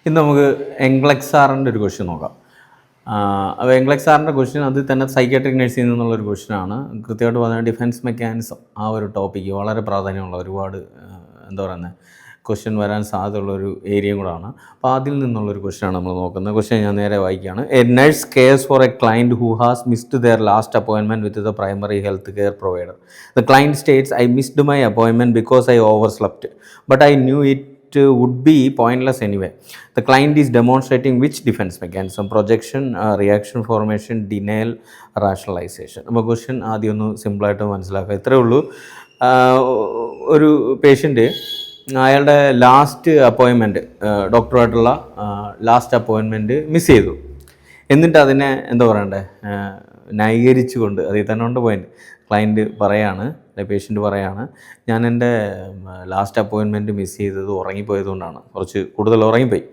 ഇന്ന് നമുക്ക് എംഗ്ലക്സ് സാറിൻ്റെ ഒരു ക്വസ്റ്റ്യൻ നോക്കാം. അപ്പോൾ എംഗ്ലക്സ് സാറിൻ്റെ ക്വസ്റ്റ്യൻ അതിൽ തന്നെ സൈക്കാട്രിക് നഴ്സിൽ നിന്നുള്ളൊരു ക്വസ്റ്റ്യനാണ്. കൃത്യമായിട്ട് പറഞ്ഞാൽ ഡിഫൻസ് മെക്കാനിസം ആ ഒരു ടോപ്പിക്ക് വളരെ പ്രാധാന്യമുള്ള ഒരുപാട് എന്താ പറയുന്നത് ക്വസ്റ്റ്യൻ വരാൻ സാധ്യതയുള്ളൊരു ഏരിയയും കൂടാണ്. അപ്പോൾ അതിൽ നിന്നുള്ളൊരു ക്വസ്റ്റ്യനാണ് നമ്മൾ നോക്കുന്നത്. ക്വസ്റ്റ്യൻ ഞാൻ നേരെ വായിക്കുകയാണ്. A nurse cares for a client who has missed their last appointment with the primary health care provider. The client states I missed my appointment because I overslept but I knew it would be pointless anyway. The client is demonstrating which defense mechanism? Projection, reaction formation, denial, rationalization. അപ്പോൾ question ആദ്യം ഒന്ന് സിമ്പിളായിട്ട് മനസ്സിലാക്കുക. ഇത്രയേ ഉള്ളൂ. ഒരു patient അയാളുടെ last appointment ഡോക്ടറുമായിട്ടുള്ള ലാസ്റ്റ് അപ്പോയിൻമെൻറ്റ് മിസ് ചെയ്തു. എന്നിട്ട് അതിനെ എന്താ പറയണ്ടേ ന്യായീകരിച്ചുകൊണ്ട് അതിൽ തന്നെ ഉണ്ട് പോയിൻറ്റ്. ക്ലയൻറ്റ് പറയാണ്, പേഷ്യൻറ്റ് പറയാണ്, ഞാൻ എൻ്റെ ലാസ്റ്റ് അപ്പോയിൻമെൻറ്റ് മിസ് ചെയ്തത് ഉറങ്ങിപ്പോയതുകൊണ്ടാണ്, കുറച്ച് കൂടുതൽ ഉറങ്ങിപ്പോയി.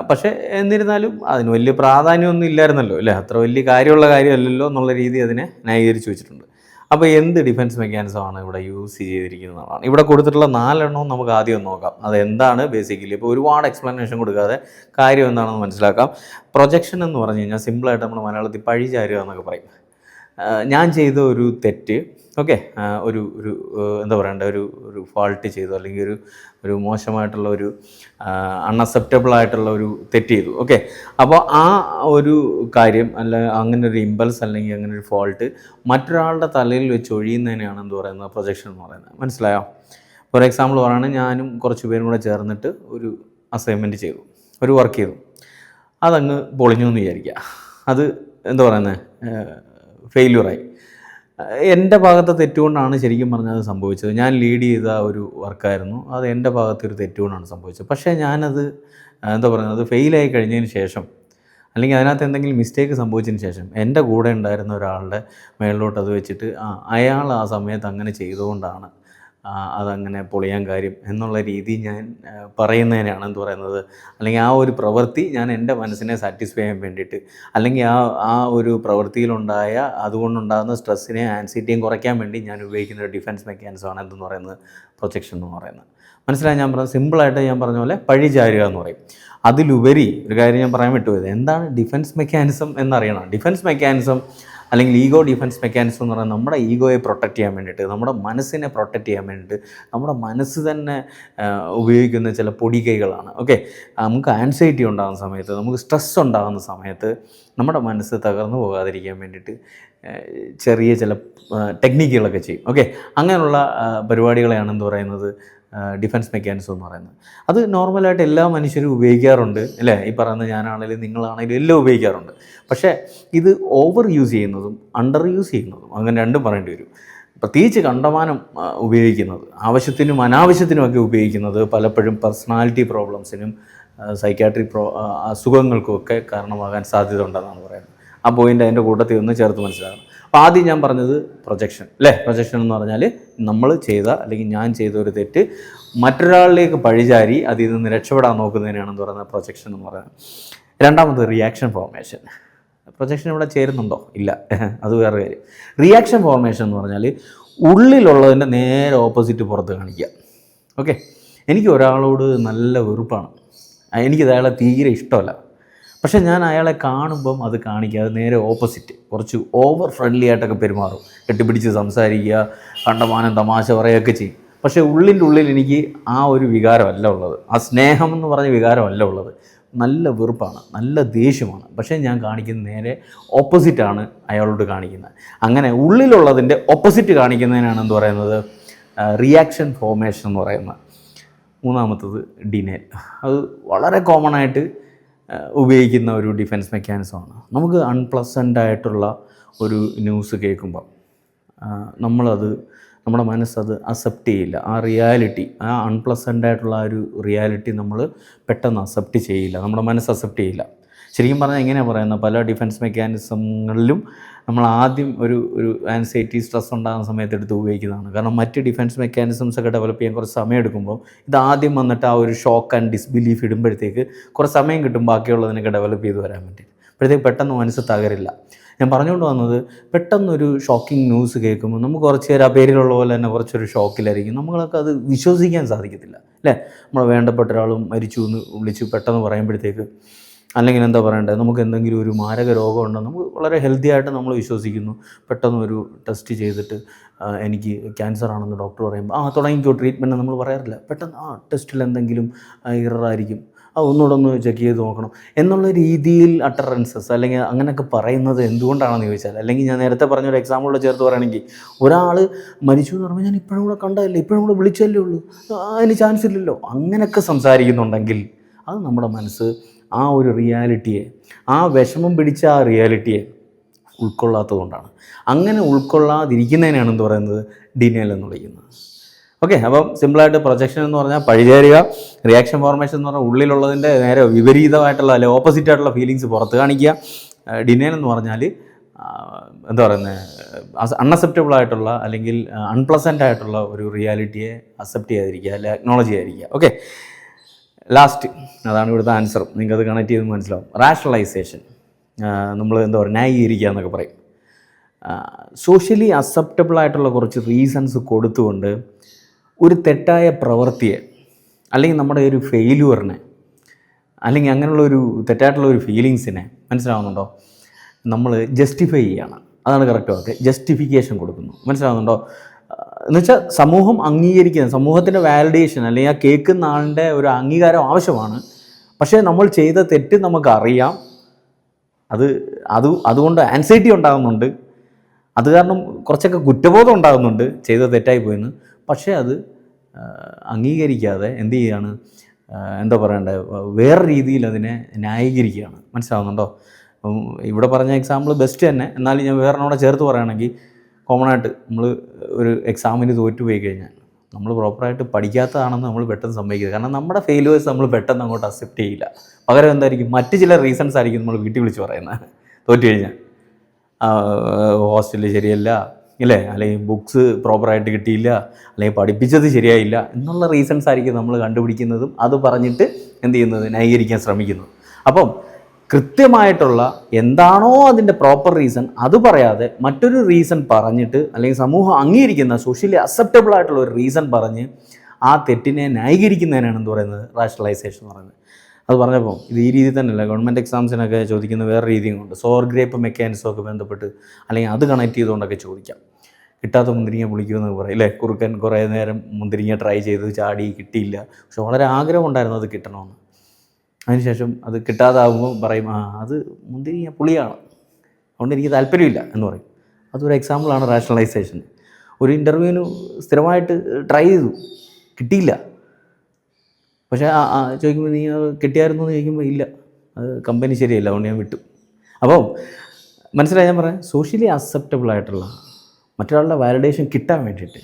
പക്ഷേ എന്നിരുന്നാലും അതിന് വലിയ പ്രാധാന്യമൊന്നും ഇല്ലായിരുന്നല്ലോ അല്ലേ, അത്ര വലിയ കാര്യമുള്ള കാര്യമല്ലല്ലോ എന്നുള്ള രീതി അതിനെ ന്യായീകരിച്ച് വെച്ചിട്ടുണ്ട്. അപ്പോൾ എന്ത് ഡിഫൻസ് മെക്കാനിസമാണ് ഇവിടെ യൂസ് ചെയ്തിരിക്കുന്നതാണ്? ഇവിടെ കൊടുത്തിട്ടുള്ള 4 എണ്ണവും നമുക്ക് ആദ്യം ഒന്ന് നോക്കാം. അതെന്താണ് ബേസിക്കലി. ഇപ്പോൾ ഒരുപാട് എക്സ്പ്ലനേഷൻ കൊടുക്കാതെ കാര്യം എന്താണെന്ന് മനസ്സിലാക്കാം. പ്രൊജക്ഷൻ എന്ന് പറഞ്ഞു കഴിഞ്ഞാൽ സിമ്പിളായിട്ട് നമ്മൾ മലയാളത്തിൽ പഴി ചാരുക എന്നൊക്കെ പറയും. ഞാൻ ചെയ്ത ഒരു തെറ്റ്, ഓക്കെ, ഒരു എന്താ പറയണ്ട, ഒരു ഫാൾട്ട് ചെയ്തു, അല്ലെങ്കിൽ ഒരു മോശമായിട്ടുള്ള ഒരു അൺഅക്സെപ്റ്റബിൾ ആയിട്ടുള്ള ഒരു തെറ്റ് ചെയ്തു, ഓക്കെ. അപ്പോൾ ആ ഒരു കാര്യം അങ്ങനെ ഒരു ഇമ്പൾസ് അല്ലെങ്കിൽ അങ്ങനെ ഒരു ഫാൾട്ട് മറ്റൊരാളുടെ തലയിൽ വെച്ച് ഒഴിയുന്നതിനെയാണ് എന്ത് പറയുന്നത്, പ്രൊജക്ഷൻ എന്ന് പറയുന്നത്. മനസ്സിലായോ? ഫോർ എക്സാമ്പിൾ പറയുകയാണെങ്കിൽ ഞാനും കുറച്ച് പേരും കൂടെ ചേർന്നിട്ട് ഒരു അസൈൻമെൻറ്റ് ചെയ്തു, ഒരു വർക്ക് ചെയ്തു, അതങ്ങ് പൊളിഞ്ഞു എന്ന് വിചാരിക്കുക. അത് എന്താ പറയുന്നത്, ഫെയില്യൂറായി. എൻ്റെ ഭാഗത്തെ തെറ്റുകൊണ്ടാണ് ശരിക്കും പറഞ്ഞാൽ അത് സംഭവിച്ചത്. ഞാൻ ലീഡ് ചെയ്ത ഒരു വർക്കായിരുന്നു, അത് എൻ്റെ ഭാഗത്തൊരു തെറ്റുകൊണ്ടാണ് സംഭവിച്ചത്. പക്ഷേ ഞാനത് എന്താ പറയുന്നത്, അത് ഫെയിലായി കഴിഞ്ഞതിന് ശേഷം, അല്ലെങ്കിൽ അതിനകത്ത് എന്തെങ്കിലും മിസ്റ്റേക്ക് സംഭവിച്ചതിന് ശേഷം എൻ്റെ കൂടെ ഉണ്ടായിരുന്ന ഒരാളുടെ മേളിലോട്ട് അത് വെച്ചിട്ട് അയാൾ ആ സമയത്ത് അങ്ങനെ ചെയ്തുകൊണ്ടാണ് അതങ്ങനെ പൊളിയാൻ കാര്യം എന്നുള്ള രീതി ഞാൻ പറയുന്നതിനാണ് എന്ത് പറയുന്നത്, അല്ലെങ്കിൽ ആ ഒരു പ്രവൃത്തി ഞാൻ എൻ്റെ മനസ്സിനെ സാറ്റിസ്ഫൈ ചെയ്യാൻ വേണ്ടിയിട്ട്, അല്ലെങ്കിൽ ആ ഒരു പ്രവൃത്തിയിലുണ്ടായ അതുകൊണ്ടുണ്ടാകുന്ന സ്ട്രെസ്സിനെയും ആൻസൈറ്റിയും കുറയ്ക്കാൻ വേണ്ടി ഞാൻ ഉപയോഗിക്കുന്ന ഒരു ഡിഫൻസ് മെക്കാനിസമാണ് എന്തെന്ന് പറയുന്നത്, പ്രൊജക്ഷൻ എന്ന് പറയുന്നത്. മനസ്സിലായി? ഞാൻ പറഞ്ഞത് സിമ്പിളായിട്ട് ഞാൻ പറഞ്ഞ പോലെ പഴി ചാരുക എന്ന് പറയും. അതിലുപരി ഒരു കാര്യം ഞാൻ പറയാൻ വിട്ടുപോയത്, എന്താണ് ഡിഫൻസ് മെക്കാനിസം എന്നറിയണം. ഡിഫൻസ് മെക്കാനിസം അല്ലെങ്കിൽ ഈഗോ ഡിഫൻസ് മെക്കാനിസം എന്ന് പറയുന്നത് നമ്മുടെ ഈഗോയെ പ്രൊട്ടക്റ്റ് ചെയ്യാൻ വേണ്ടിയിട്ട്, നമ്മുടെ മനസ്സിനെ പ്രൊട്ടക്റ്റ് ചെയ്യാൻ വേണ്ടിയിട്ട്, നമ്മുടെ മനസ്സ് തന്നെ ഉപയോഗിക്കുന്ന ചില പൊടികൈകളാണ്, ഓക്കെ. നമുക്ക് ആൻസൈറ്റി ഉണ്ടാകുന്ന സമയത്ത്, നമുക്ക് സ്ട്രെസ് ഉണ്ടാകുന്ന സമയത്ത് നമ്മുടെ മനസ്സ് തകർന്നു പോകാതിരിക്കാൻ വേണ്ടിയിട്ട് ചെറിയ ചില ടെക്നിക്കുകളൊക്കെ ചെയ്യും, ഓക്കെ. അങ്ങനെയുള്ള പരിപാടികളെയാണ് എന്ത് പറയുന്നത്, ഡിഫൻസ് മെക്കാനിസം എന്ന് പറയുന്നത്. അത് നോർമലായിട്ട് എല്ലാ മനുഷ്യരും ഉപയോഗിക്കാറുണ്ട് അല്ലേ. ഈ പറയുന്ന ഞാനാണെങ്കിലും നിങ്ങളാണെങ്കിലും എല്ലാം ഉപയോഗിക്കാറുണ്ട്. പക്ഷേ ഇത് ഓവർ യൂസ് ചെയ്യുന്നതും അണ്ടർ യൂസ് ചെയ്യുന്നതും അങ്ങനെ രണ്ടും പറയേണ്ടി വരും. പ്രത്യേകിച്ച് കണ്ടമാനം ഉപയോഗിക്കുന്നത്, ആവശ്യത്തിനും അനാവശ്യത്തിനുമൊക്കെ ഉപയോഗിക്കുന്നത് പലപ്പോഴും പേഴ്സണാലിറ്റി പ്രോബ്ലംസിനും സൈക്കാട്രിക് അസുഖങ്ങൾക്കുമൊക്കെ കാരണമാകാൻ സാധ്യത ഉണ്ടെന്നാണ് പറയുന്നത്. ആ പോയിൻ്റ് അതിൻ്റെ കൂട്ടത്തിൽ ഒന്ന് ചേർത്ത് മനസ്സിലാക്കണം. അപ്പോൾ ആദ്യം ഞാൻ പറഞ്ഞത് പ്രൊജക്ഷൻ അല്ലേ. പ്രൊജക്ഷൻ എന്ന് പറഞ്ഞാൽ നമ്മൾ ചെയ്ത അല്ലെങ്കിൽ ഞാൻ ചെയ്ത ഒരു തെറ്റ് മറ്റൊരാളിലേക്ക് പഴിചാരി അതിൽ നിന്ന് രക്ഷപ്പെടാൻ നോക്കുന്നതിനാണെന്ന് പറയുന്നത് പ്രൊജക്ഷൻ എന്ന് പറയുന്നത്. രണ്ടാമത് റിയാക്ഷൻ ഫോർമേഷൻ. പ്രൊജക്ഷൻ ഇവിടെ ചേരുന്നുണ്ടോ? ഇല്ല, അത് വേറെ കാര്യം. റിയാക്ഷൻ ഫോർമേഷൻ എന്ന് പറഞ്ഞാൽ ഉള്ളിലുള്ളതിൻ്റെ നേരെ ഓപ്പോസിറ്റ് പുറത്ത് കാണിക്കുക, ഓക്കെ. എനിക്ക് ഒരാളോട് നല്ല വെറുപ്പാണ്, എനിക്കത് അയാളെ തീരെ ഇഷ്ടമല്ല, പക്ഷേ ഞാൻ അയാളെ കാണുമ്പം അത് കാണിക്കാതെ നേരെ ഓപ്പോസിറ്റ് കുറച്ച് ഓവർ ഫ്രണ്ട്ലി ആയിട്ടൊക്കെ പെരുമാറും, കെട്ടിപ്പിടിച്ച് സംസാരിക്കുക, കണ്ടമാനം തമാശ പറയുകയൊക്കെ ചെയ്യും. പക്ഷേ ഉള്ളിൻ്റെ ഉള്ളിൽ എനിക്ക് ആ ഒരു വികാരമല്ല ഉള്ളത്, ആ സ്നേഹം എന്ന് പറഞ്ഞ വികാരമല്ല ഉള്ളത്, നല്ല വെറുപ്പാണ്, നല്ല ദേഷ്യമാണ്. പക്ഷേ ഞാൻ കാണിക്കുന്ന നേരെ ഓപ്പോസിറ്റാണ് അയാളോട് കാണിക്കുന്നത്. അങ്ങനെ ഉള്ളിലുള്ളതിൻ്റെ ഓപ്പോസിറ്റ് കാണിക്കുന്നതിനാണ് എന്ത് പറയുന്നത്, റിയാക്ഷൻ ഫോർമേഷൻ എന്ന് പറയുന്നത്. മൂന്നാമത്തത് ഡിനയൽ. അത് വളരെ കോമൺ ആയിട്ട് ഉപയോഗിക്കുന്ന ഒരു ഡിഫൻസ് മെക്കാനിസമാണ്. നമുക്ക് അൺപ്ലസൻ്റ് ആയിട്ടുള്ള ഒരു ന്യൂസ് കേൾക്കുമ്പോൾ നമ്മുടെ മനസ്സത് അക്സെപ്റ്റ് ചെയ്യില്ല. ആ റിയാലിറ്റി, ആ അൺപ്ലസൻ്റ് ആയിട്ടുള്ള ആ ഒരു റിയാലിറ്റി നമ്മൾ പെട്ടെന്ന് അക്സെപ്റ്റ് ചെയ്യില്ല, നമ്മുടെ മനസ്സ് അക്സെപ്റ്റ് ചെയ്യില്ല. ശരിക്കും പറഞ്ഞാൽ എങ്ങനെയാണ് പറയുന്നത്, പല ഡിഫൻസ് മെക്കാനിസങ്ങളിലും നമ്മൾ ആദ്യം ഒരു ആൻസൈറ്റി സ്ട്രെസ് ഉണ്ടാകുന്ന സമയത്ത് എടുത്ത് ഉപയോഗിക്കുന്നതാണ്. കാരണം മറ്റ് ഡിഫൻസ് മെക്കാനിസംസ് ഒക്കെ ഡെവലപ്പ് ചെയ്യാൻ കുറച്ച് സമയം എടുക്കുമ്പോൾ ഇത് ആദ്യം വന്നിട്ട് ആ ഒരു ഷോക്ക് ആൻഡ് ഡിസ്ബിലീഫ് ഇടുമ്പോഴത്തേക്ക് കുറച്ച് സമയം കിട്ടും ബാക്കിയുള്ളതിനൊക്കെ ഡെവലപ്പ് ചെയ്ത് വരാൻ വേണ്ടി. അപ്പോഴത്തേക്ക് പെട്ടെന്ന് മനസ്സ് തകരില്ല. ഞാൻ പറഞ്ഞുകൊണ്ട് വന്നത്, പെട്ടെന്നൊരു ഷോക്കിംഗ് ന്യൂസ് കേൾക്കുമ്പോൾ നമുക്ക് കുറച്ച് നേരം ആ പേരിലുള്ള പോലെ തന്നെ കുറച്ചൊരു ഷോക്കിലായിരിക്കും. നമ്മളൊക്കെ അത് വിശ്വസിക്കാൻ സാധിക്കത്തില്ല അല്ലേ? നമ്മളെ വേണ്ടപ്പെട്ട ഒരാളും മരിച്ചു എന്ന് വിളിച്ച് പെട്ടെന്ന് പറയുമ്പോഴത്തേക്ക്, അല്ലെങ്കിൽ എന്താ പറയണ്ടേ, നമുക്ക് എന്തെങ്കിലും ഒരു മാരക രോഗമുണ്ടോ, നമുക്ക് വളരെ ഹെൽത്തി ആയിട്ട് നമ്മൾ വിശ്വസിക്കുന്നു. പെട്ടെന്ന് ഒരു ടെസ്റ്റ് ചെയ്തിട്ട് എനിക്ക് ക്യാൻസർ ആണെന്ന് ഡോക്ടർ പറയുമ്പോൾ തുടങ്ങിക്കോ ട്രീറ്റ്മെൻറ്റ് നമ്മൾ പറയാറില്ല. പെട്ടെന്ന് ടെസ്റ്റിൽ എന്തെങ്കിലും ഇററായിരിക്കും, ഒന്നുകൂടെ ഒന്ന് ചെക്ക് ചെയ്ത് നോക്കണം എന്നുള്ള രീതിയിൽ അട്ടറൻസസ് അല്ലെങ്കിൽ അങ്ങനെയൊക്കെ പറയുന്നത് എന്തുകൊണ്ടാണെന്ന് ചോദിച്ചാൽ, അല്ലെങ്കിൽ ഞാൻ നേരത്തെ പറഞ്ഞൊരു എക്സാമ്പിളിൽ ചേർത്ത് പറയുകയാണെങ്കിൽ, ഒരാൾ മരിച്ചു എന്ന് പറയുമ്പോൾ ഞാൻ ഇപ്പോഴും കൂടെ കണ്ടതല്ലേ, ഇപ്പോഴും കൂടെ വിളിച്ചല്ലേ ഉള്ളൂ, അതിന് ചാൻസ് ഇല്ലല്ലോ, അങ്ങനെയൊക്കെ സംസാരിക്കുന്നുണ്ടെങ്കിൽ അത് നമ്മുടെ മനസ്സ് ആ ഒരു റിയാലിറ്റിയെ, ആ വിഷമം പിടിച്ച ആ റിയാലിറ്റിയെ ഉൾക്കൊള്ളാത്തത് കൊണ്ടാണ്. അങ്ങനെ ഉൾക്കൊള്ളാതിരിക്കുന്നതിനാണ് എന്ത് പറയുന്നത്, ഡിനയൽ എന്ന് വിളിക്കുന്നത്. ഓക്കെ, അപ്പം സിമ്പിളായിട്ട് പ്രൊജക്ഷൻ എന്ന് പറഞ്ഞാൽ പഴിചേരുക, റിയാക്ഷൻ ഫോർമേഷൻ എന്ന് പറഞ്ഞാൽ ഉള്ളിലുള്ളതിൻ്റെ നേരെ വിപരീതമായിട്ടുള്ള അല്ലെങ്കിൽ ഓപ്പോസിറ്റ് ആയിട്ടുള്ള ഫീലിങ്സ് പുറത്ത് കാണിക്കുക. ഡിനയൽ എന്ന് പറഞ്ഞാൽ എന്താ പറയുന്നത്, അൺഅക്സെപ്റ്റബിൾ ആയിട്ടുള്ള അല്ലെങ്കിൽ അൺപ്ലസൻ്റ് ആയിട്ടുള്ള ഒരു റിയാലിറ്റിയെ അക്സെപ്റ്റ് ചെയ്യാതിരിക്കുക, അല്ലെങ്കിൽ അക്നോളജ് ചെയ്യാതിരിക്കുക. ഓക്കെ, ലാസ്റ്റ് അതാണ് ഇവിടുത്തെ ആൻസറും, നിങ്ങൾക്കത് കണക്ട് ചെയ്ത് മനസ്സിലാവും. റാഷണലൈസേഷൻ, നമ്മൾ എന്താ പറയുക, ന്യായീകരിക്കുക എന്നൊക്കെ പറയും. സോഷ്യലി അക്സെപ്റ്റബിൾ ആയിട്ടുള്ള കുറച്ച് റീസൺസ് കൊടുത്തുകൊണ്ട് ഒരു തെറ്റായ പ്രവൃത്തിയെ അല്ലെങ്കിൽ നമ്മുടെ ഒരു ഫെയിലുവറിനെ അല്ലെങ്കിൽ അങ്ങനെയുള്ളൊരു തെറ്റായിട്ടുള്ള ഒരു ഫീലിങ്സിനെ, മനസ്സിലാവുന്നുണ്ടോ, നമ്മൾ ജസ്റ്റിഫൈ ചെയ്യുകയാണ്. അതാണ് കറക്റ്റ് വാക്ക്, ജസ്റ്റിഫിക്കേഷൻ കൊടുക്കുന്നു. മനസ്സിലാവുന്നുണ്ടോ? എന്നുവെച്ചാൽ സമൂഹം അംഗീകരിക്കുന്ന, സമൂഹത്തിൻ്റെ വാലിഡേഷൻ അല്ലെങ്കിൽ ആ കേൾക്കുന്ന ആളുടെ ഒരു അംഗീകാരം ആവശ്യമാണ്. പക്ഷേ നമ്മൾ ചെയ്ത തെറ്റ് നമുക്കറിയാം, അതുകൊണ്ട് ആൻസൈറ്റി ഉണ്ടാകുന്നുണ്ട്, അത് കാരണം കുറച്ചൊക്കെ കുറ്റബോധം ഉണ്ടാകുന്നുണ്ട് ചെയ്ത തെറ്റായി പോയെന്ന്. പക്ഷേ അത് അംഗീകരിക്കാതെ എന്ത് ചെയ്യുകയാണ്, എന്താ പറയണ്ടേ, വേറെ രീതിയിൽ അതിനെ ന്യായീകരിക്കുകയാണ്. മനസ്സിലാവുന്നുണ്ടോ? ഇവിടെ പറഞ്ഞ എക്സാമ്പിൾ ബെസ്റ്റ് തന്നെ, എന്നാലും ഞാൻ വേറെണ്ണോടെ ചേർത്ത് പറയുകയാണെങ്കിൽ, കോമൺ ആയിട്ട് നമ്മൾ ഒരു എക്സാമിന് തോറ്റുപോയി കഴിഞ്ഞാൽ നമ്മൾ പ്രോപ്പറായിട്ട് പഠിക്കാത്തതാണെന്ന് നമ്മൾ പെട്ടെന്ന് സമ്മതിക്കുന്നത്. കാരണം നമ്മുടെ ഫെയിലുവേഴ്സ് നമ്മൾ പെട്ടെന്ന് അങ്ങോട്ട് അക്സെപ്റ്റ് ചെയ്യില്ല. പകരം എന്തായിരിക്കും, മറ്റ് ചില റീസൺസ് ആയിരിക്കും നമ്മൾ വീട്ടിൽ വിളിച്ച് പറയുന്നത് തോറ്റു കഴിഞ്ഞാൽ. ഹോസ്റ്റലിൽ ശരിയല്ല ഇല്ലേ, അല്ലെങ്കിൽ ബുക്സ് പ്രോപ്പറായിട്ട് കിട്ടിയില്ല, അല്ലെങ്കിൽ പഠിപ്പിച്ചത് ശരിയായില്ല എന്നുള്ള റീസൺസ് ആയിരിക്കും നമ്മൾ കണ്ടുപിടിക്കുന്നതും അത് പറഞ്ഞിട്ട് എന്ത് ചെയ്യുന്നത്, ന്യായീകരിക്കാൻ ശ്രമിക്കുന്നത്. അപ്പം കൃത്യമായിട്ടുള്ള എന്താണോ അതിൻ്റെ പ്രോപ്പർ റീസൺ അത് പറയാതെ മറ്റൊരു റീസൺ പറഞ്ഞിട്ട്, അല്ലെങ്കിൽ സമൂഹം അംഗീകരിക്കുന്ന സോഷ്യലി അക്സെപ്റ്റബിൾ ആയിട്ടുള്ള ഒരു റീസൺ പറഞ്ഞ് ആ തെറ്റിനെ ന്യായീകരിക്കുന്നതിനാണ് എന്ത് പറയുന്നത്, റാഷണലൈസേഷൻ എന്ന് പറയുന്നത്. അത് പറഞ്ഞപ്പോൾ ഇത് ഈ രീതി തന്നെയല്ല ഗവൺമെൻറ് എക്സാംസിനൊക്കെ ചോദിക്കുന്ന വേറെ രീതിയും കൊണ്ട്, സോർ ഗ്രേപ്പ് മെക്കാനിസം ഒക്കെ ബന്ധപ്പെട്ട് അല്ലെങ്കിൽ അത് കണക്ട് ചെയ്തുകൊണ്ടൊക്കെ ചോദിക്കാം. കിട്ടാത്ത മുന്തിരിങ്ങ പുളിക്കുമെന്ന് പറയും അല്ലേ, കുറുക്കൻ കുറേ നേരം മുന്തിരിങ്ങ ട്രൈ ചെയ്ത് ചാടി കിട്ടിയില്ല, പക്ഷെ വളരെ ആഗ്രഹം ഉണ്ടായിരുന്നു അത് കിട്ടണമെന്ന്. അതിനുശേഷം അത് കിട്ടാതാകുമ്പോൾ പറയും, അത് മുന്തിരിങ്ങ പുളിയാണ്, അതുകൊണ്ട് എനിക്ക് താല്പര്യമില്ല എന്ന് പറയും. അതൊരു എക്സാമ്പിളാണ് റാഷണലൈസേഷൻ. ഒരു ഇൻ്റർവ്യൂവിന് സ്ഥിരമായിട്ട് ട്രൈ ചെയ്തു, കിട്ടിയില്ല, പക്ഷേ ചോദിക്കുമ്പോൾ നീ കിട്ടിയായിരുന്നു എന്ന് ചോദിക്കുമ്പോൾ ഇല്ല, അത് കമ്പനി ശരിയല്ല, അതുകൊണ്ട് ഞാൻ വിട്ടു. അപ്പോൾ മനസ്സിലായി ഞാൻ പറയാം, സോഷ്യലി അക്സെപ്റ്റബിൾ ആയിട്ടുള്ള മറ്റൊരാളുടെ വാലിഡേഷൻ കിട്ടാൻ വേണ്ടിയിട്ട്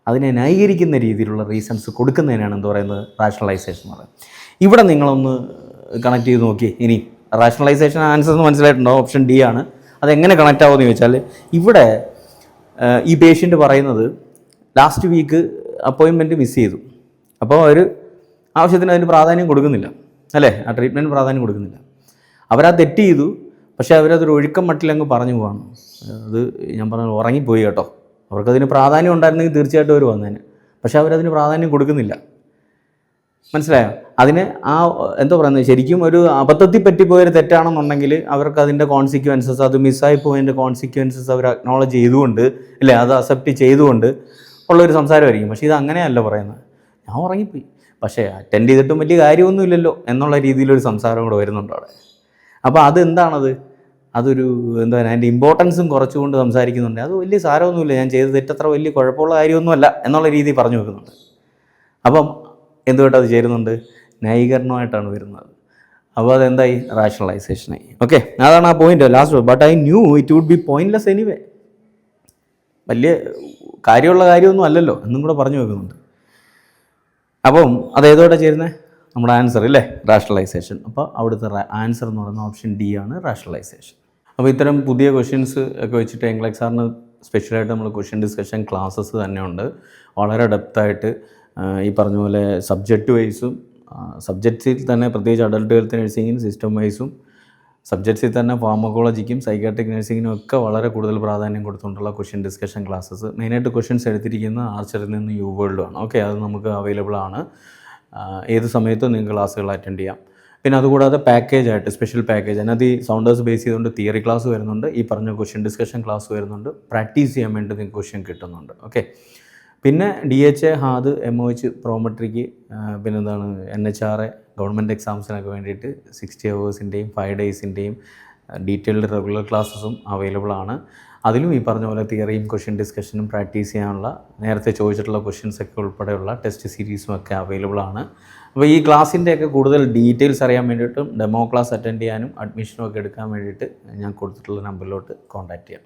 അതിനെ ന്യായീകരിക്കുന്ന രീതിയിലുള്ള റീസൺസ് കൊടുക്കുന്നതിനാണ് എന്ത് പറയുന്നത്, റാഷണലൈസേഷൻ എന്ന് പറയുന്നത്. ഇവിടെ നിങ്ങളൊന്ന് കണക്ട് ചെയ്ത് നോക്കി. ഇനി റാഷണലൈസേഷൻ ആൻസർ എന്ന് മനസ്സിലായിട്ടുണ്ടോ? ഓപ്ഷൻ ഡി ആണ്. അതെങ്ങനെ കണക്റ്റ് ആവുമെന്ന് ചോദിച്ചാൽ, ഇവിടെ ഈ പേഷ്യൻ്റ് പറയുന്നത് ലാസ്റ്റ് വീക്ക് അപ്പോയിൻമെൻറ്റ് മിസ് ചെയ്തു, അപ്പോൾ അവർ ആവശ്യത്തിന് അതിന് പ്രാധാന്യം കൊടുക്കുന്നില്ല അല്ലേ, ആ ട്രീറ്റ്മെൻറ്റ് പ്രാധാന്യം കൊടുക്കുന്നില്ല. അവരാ തെറ്റ് ചെയ്തു, പക്ഷേ അവരതൊരു ഒഴുക്കം മട്ടിലങ്ങ് പറഞ്ഞു പോവാണ്. അത് ഞാൻ പറഞ്ഞു ഉറങ്ങിപ്പോയി കേട്ടോ, അവർക്കതിന് പ്രാധാന്യം ഉണ്ടായിരുന്നെങ്കിൽ തീർച്ചയായിട്ടും അവർ വന്നേനെ, പക്ഷേ അവരതിന് പ്രാധാന്യം കൊടുക്കുന്നില്ല. മനസ്സിലായോ? അതിന് എന്താ പറയുന്നത്, ശരിക്കും ഒരു അബദ്ധത്തിൽ പറ്റിപ്പോയൊരു തെറ്റാണെന്നുണ്ടെങ്കിൽ അവർക്ക് അതിൻ്റെ കോൺസിക്വൻസസ്, അത് മിസ്സായി പോയതിൻ്റെ കോൺസിക്വൻസസ് അവർ അക്നോളജ് ചെയ്തുകൊണ്ട് ഇല്ലേ, അത് അക്സെപ്റ്റ് ചെയ്തുകൊണ്ട് ഉള്ളൊരു സംസാരമായിരിക്കും. പക്ഷേ ഇത് അങ്ങനെയല്ല പറയുന്നത്, ഞാൻ ഉറങ്ങിപ്പോയി പക്ഷേ അറ്റൻഡ് ചെയ്തിട്ടും വലിയ കാര്യമൊന്നുമില്ലല്ലോ എന്നുള്ള രീതിയിലൊരു സംസാരം കൂടെ വരുന്നുണ്ട് അവിടെ. അപ്പോൾ അതെന്താണത്, അതൊരു എന്താ പറയുക, അതിൻ്റെ ഇമ്പോർട്ടൻസും കുറച്ചുകൊണ്ട് സംസാരിക്കുന്നുണ്ട്. അത് വലിയ സാരമൊന്നുമില്ല, ഞാൻ ചെയ്ത തെറ്റത്ര വലിയ കുഴപ്പമുള്ള കാര്യമൊന്നുമല്ല എന്നുള്ള രീതിയിൽ പറഞ്ഞു വെക്കുന്നുണ്ട്. അപ്പം എന്തുകൊണ്ടത് ചേരുന്നുണ്ട്, ന്യായീകരണമായിട്ടാണ് വരുന്നത്. അപ്പോൾ അതെന്തായി, റാഷണലൈസേഷനായി. ഓക്കെ, അതാണ് ആ point last. But I knew it would be pointless anyway, വലിയ കാര്യമുള്ള കാര്യമൊന്നും അല്ലല്ലോ എന്നും കൂടെ പറഞ്ഞു വെക്കുന്നുണ്ട്. അപ്പം അതേതോടെ ചേരുന്നത്, നമ്മുടെ ആൻസർ ഇല്ലേ, റാഷണലൈസേഷൻ. അപ്പോൾ അവിടുത്തെ ആൻസർ എന്ന് പറയുന്ന ഓപ്ഷൻ ഡി ആണ്, റാഷണലൈസേഷൻ. അപ്പോൾ ഇത്തരം പുതിയ ക്വസ്റ്റ്യൻസ് ഒക്കെ വെച്ചിട്ട് എംഗ്ലീഷ് സാറിന് സ്പെഷ്യലായിട്ട് നമ്മൾ ക്വസ്റ്റ്യൻ ഡിസ്കഷൻ ക്ലാസ്സസ് തന്നെ ഉണ്ട്, വളരെ ഡെപ്തായിട്ട്. ഈ പറഞ്ഞ പോലെ സബ്ജക്റ്റ് വൈസും, സബ്ജക്റ്റിൽ തന്നെ പ്രത്യേകിച്ച് അഡൾട്ട് ഹെൽത്ത് നഴ്സിംഗിന് സിസ്റ്റം വൈസും സബ്ജക്ട്സിൽ തന്നെ ഫാർമക്കോളജിക്കും സൈക്കാട്രിക് നഴ്സിങ്ങിനും ഒക്കെ വളരെ കൂടുതൽ പ്രാധാന്യം കൊടുത്തുകൊണ്ടുള്ള ക്വസ്റ്റ്യൻ ഡിസ്കഷൻ ക്ലാസ്സസ്. മെയിനായിട്ട് ക്വസ്റ്റ്യൻസ് എടുത്തിരിക്കുന്ന ആർച്ചറിൽ നിന്ന് യു വേൾഡുമാണ്. ഓക്കെ, അത് നമുക്ക് അവൈലബിൾ ആണ്. ഏത് സമയത്തും നിങ്ങൾക്ക് ക്ലാസ്സുകൾ അറ്റൻഡ് ചെയ്യാം. പിന്നെ അതുകൂടാതെ പാക്കേജായിട്ട് സ്പെഷ്യൽ പാക്കേജ് അതിനകത്ത് ഈ സൗണ്ടേഴ്സ് ബേസ് ചെയ്തുകൊണ്ട് തിയറി ക്ലാസ് വരുന്നുണ്ട്, ഈ പറഞ്ഞ ക്വസ്റ്റ്യൻ ഡിസ്കഷൻ ക്ലാസ് വരുന്നുണ്ട്, പ്രാക്ടീസ് ചെയ്യാൻ വേണ്ടി നിങ്ങൾക്ക് ക്വസ്റ്റ്യൻ കിട്ടുന്നുണ്ട്. ഓക്കെ, പിന്നെ DHA, ഹാദ്, MOH, പ്രോമെട്രിക്ക്, പിന്നെന്താണ് NHRA ഗവൺമെൻറ് എക്സാംസിനൊക്കെ വേണ്ടിയിട്ട് 60 ഹവേഴ്സിൻ്റെയും 5 ഡേയ്സിൻ്റെയും ഡീറ്റെയിൽഡ് റെഗുലർ ക്ലാസ്സസും അവൈലബിൾ ആണ്. അതിലും ഈ പറഞ്ഞ പോലെ തിയറിയും ക്വസ്റ്റ്യൻ ഡിസ്കഷനും പ്രാക്ടീസ് ചെയ്യാനുള്ള നേരത്തെ ചോദിച്ചിട്ടുള്ള ക്വസ്റ്റ്യൻസൊക്കെ ഉൾപ്പെടെയുള്ള ടെസ്റ്റ് സീരീസും ഒക്കെ അവൈലബിൾ ആണ്. അപ്പോൾ ഈ ക്ലാസ്സിൻ്റെയൊക്കെ കൂടുതൽ ഡീറ്റെയിൽസ് അറിയാൻ വേണ്ടിയിട്ടും ഡെമോ ക്ലാസ് അറ്റൻഡ് ചെയ്യാനും അഡ്മിഷനും ഒക്കെ എടുക്കാൻ വേണ്ടിയിട്ട് ഞാൻ കൊടുത്തിട്ടുള്ള നമ്പറിലോട്ട് കോൺടാക്റ്റ് ചെയ്യാം.